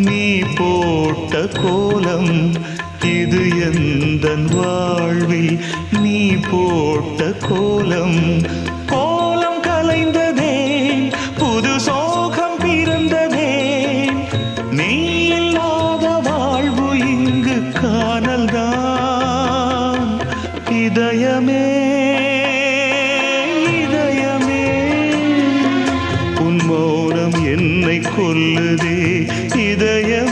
நீ போட்ட கோலம் இது எந்தன் வாழ்வில் நீ போட்ட கோலம் கோலம் கலைந்ததே புது சோகம் பிறந்ததே நீ இல்லாத வாழ்வு இங்கு காணல்தான் இதயமே இதயமே உன் மௌனம் என்னை கொல்லுதே இதயம்